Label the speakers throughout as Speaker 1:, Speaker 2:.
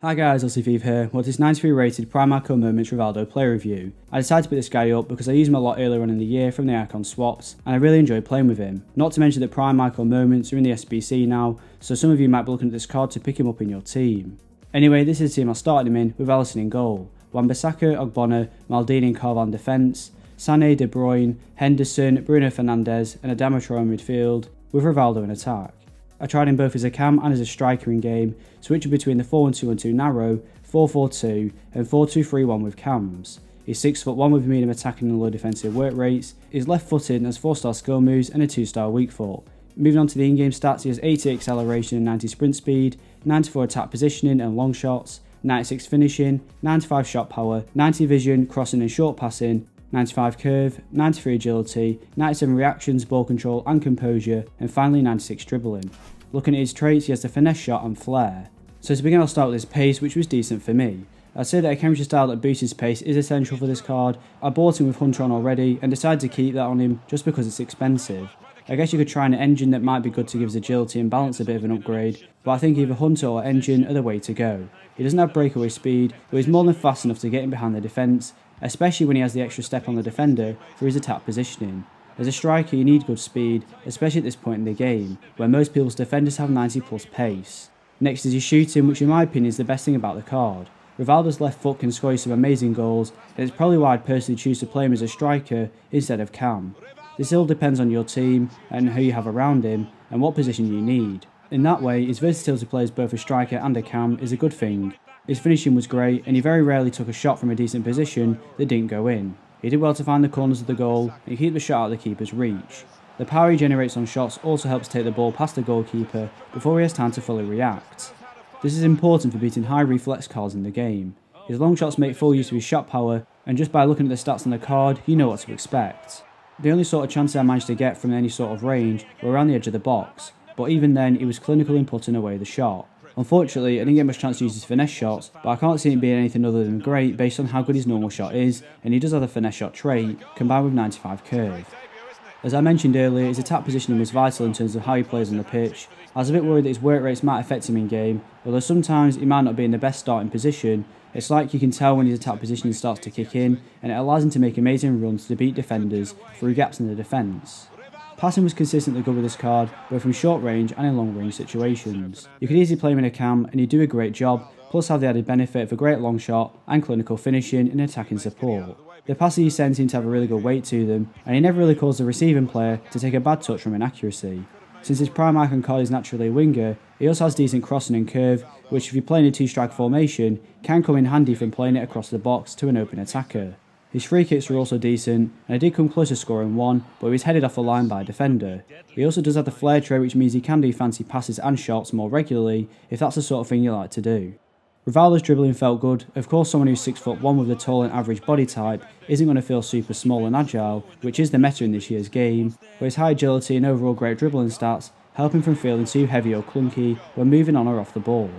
Speaker 1: Hi guys, LCFev here. Well, this 93 rated Prime Icon Moments Rivaldo player review. I decided to put this guy up because I used him a lot earlier on in the year from the icon swaps, and I really enjoyed playing with him. Not to mention that Prime Icon Moments are in the SBC now, so some of you might be looking at this card to pick him up in your team. Anyway, this is the team I started him in, with Alisson in goal, Wan-Bissaka, Ogbonna, Maldini and Carval in defence, Sané, De Bruyne, Henderson, Bruno Fernandes and Adama Traoré in midfield, with Rivaldo in attack. I tried him both as a cam and as a striker in game, switching between the 4-1-2-1-2 narrow, 4-4-2 and 4-2-3-1 with cams. He's 6'1" with medium attacking and low defensive work rates, he's left-footed and has 4-star skill moves and a 2-star weak foot. Moving on to the in-game stats, he has 80 acceleration and 90 sprint speed, 94 attack positioning and long shots, 96 finishing, 95 shot power, 90 vision, crossing and short passing, 95 curve, 93 agility, 97 reactions, ball control and composure, and finally 96 dribbling. Looking at his traits, he has the finesse shot and flair. So to begin, I'll start with his pace, which was decent for me. I'd say that a chemistry style that boosts his pace is essential for this card. I bought him with Hunter on already and decided to keep that on him just because it's expensive. I guess you could try an engine that might be good to give his agility and balance a bit of an upgrade, but I think either Hunter or engine are the way to go. He doesn't have breakaway speed, but he's more than fast enough to get in behind the defence, especially when he has the extra step on the defender for his attack positioning. As a striker, you need good speed, especially at this point in the game, where most people's defenders have 90 plus pace. Next is his shooting, which in my opinion is the best thing about the card. Rivaldo's left foot can score you some amazing goals, and it's probably why I'd personally choose to play him as a striker instead of cam. This all depends on your team and who you have around him and what position you need. In that way, his versatility to play as both a striker and a cam is a good thing. His finishing was great and he very rarely took a shot from a decent position that didn't go in. He did well to find the corners of the goal and keep the shot out of the keeper's reach. The power he generates on shots also helps take the ball past the goalkeeper before he has time to fully react. This is important for beating high reflex cards in the game. His long shots make full use of his shot power, and just by looking at the stats on the card, you know what to expect. The only sort of chances I managed to get from any sort of range were around the edge of the box, but even then he was clinical in putting away the shot. Unfortunately, I didn't get much chance to use his finesse shots, but I can't see him being anything other than great based on how good his normal shot is, and he does have the finesse shot trait, combined with 95 curve. As I mentioned earlier, his attack positioning was vital in terms of how he plays on the pitch. I was a bit worried that his work rates might affect him in game, although sometimes he might not be in the best starting position. It's like you can tell when his attack positioning starts to kick in, and it allows him to make amazing runs to beat defenders through gaps in the defence. Passing was consistently good with this card, both from short range and in long range situations. You could easily play him in a cam and he'd do a great job, plus have the added benefit of a great long shot and clinical finishing and attacking support. The passes he sends seem to have a really good weight to them, and he never really caused the receiving player to take a bad touch from inaccuracy. Since his prime icon card is naturally a winger, he also has decent crossing and curve, which if you play in a two-strike formation, can come in handy from playing it across the box to an open attacker. His free kicks were also decent, and I did come close to scoring one, but he was headed off the line by a defender. He also does have the flair trait, which means he can do fancy passes and shots more regularly, if that's the sort of thing you like to do. Rivaldo's dribbling felt good. Of course, someone who's 6'1" with a tall and average body type isn't going to feel super small and agile, which is the meta in this year's game, but his high agility and overall great dribbling stats help him from feeling too heavy or clunky when moving on or off the ball.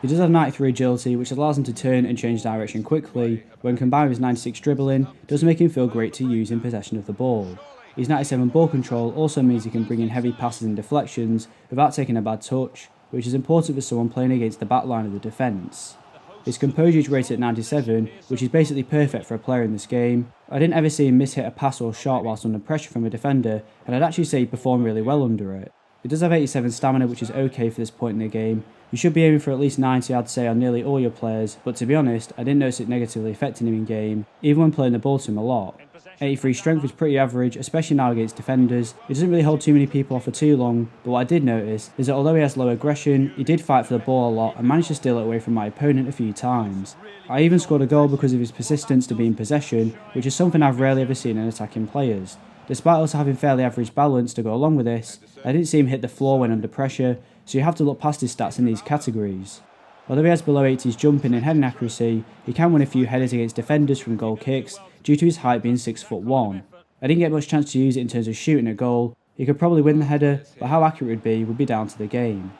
Speaker 1: He does have 93 agility, which allows him to turn and change direction quickly, when combined with his 96 dribbling, does make him feel great to use in possession of the ball. His 97 ball control also means he can bring in heavy passes and deflections without taking a bad touch, which is important for someone playing against the back line of the defence. His composure is rated at 97, which is basically perfect for a player in this game. I didn't ever see him miss-hit a pass or shot whilst under pressure from a defender, and I'd actually say he performed really well under it. He does have 87 stamina, which is okay for this point in the game. You should be aiming for at least 90, I'd say, on nearly all your players, but to be honest, I didn't notice it negatively affecting him in game, even when playing the ball to him a lot. 83 strength is pretty average, especially now against defenders. He doesn't really hold too many people off for too long, but what I did notice is that although he has low aggression, he did fight for the ball a lot and managed to steal it away from my opponent a few times. I even scored a goal because of his persistence to be in possession, which is something I've rarely ever seen in attacking players. Despite also having fairly average balance to go along with this, I didn't see him hit the floor when under pressure, so you have to look past his stats in these categories. Although he has below 80s jumping and heading accuracy, he can win a few headers against defenders from goal kicks due to his height being 6'1". I didn't get much chance to use it in terms of shooting a goal. He could probably win the header, but how accurate it would be down to the game.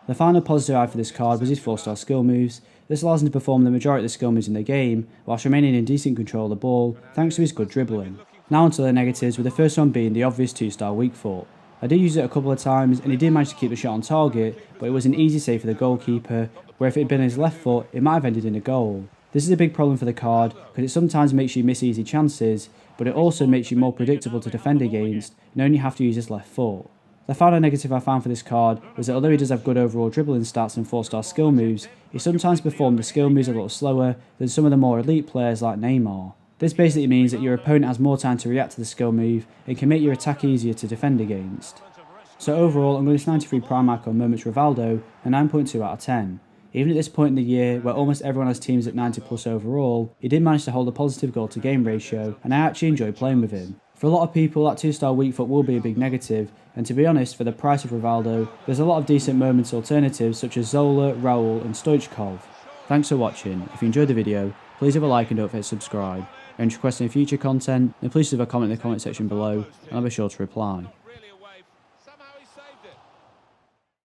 Speaker 1: The final positive I had for this card was his 4-star skill moves. This allows him to perform the majority of the skill moves in the game, whilst remaining in decent control of the ball thanks to his good dribbling. Now onto the negatives, with the first one being the obvious 2-star weak foot. I did use it a couple of times and he did manage to keep the shot on target, but it was an easy save for the goalkeeper, where if it had been his left foot, it might have ended in a goal. This is a big problem for the card because it sometimes makes you miss easy chances, but it also makes you more predictable to defend against and only have to use his left foot. The final negative I found for this card was that although he does have good overall dribbling stats and 4-star skill moves, he sometimes performed the skill moves a little slower than some of the more elite players like Neymar. This basically means that your opponent has more time to react to the skill move and can make your attack easier to defend against. So overall, I'm going to 93 Prime Icon Moments Rivaldo a 9.2 out of 10. Even at this point in the year, where almost everyone has teams at 90 plus overall, he did manage to hold a positive goal to game ratio, and I actually enjoy playing with him. For a lot of people, that 2-star weak foot will be a big negative, and to be honest, for the price of Rivaldo, there's a lot of decent moments alternatives such as Zola, Raul and Stoichkov. Thanks for watching. If you enjoyed the video, please have a like and don't forget to subscribe. And if you're requesting future content, then please leave a comment in the comment section below, and I'll be sure to reply.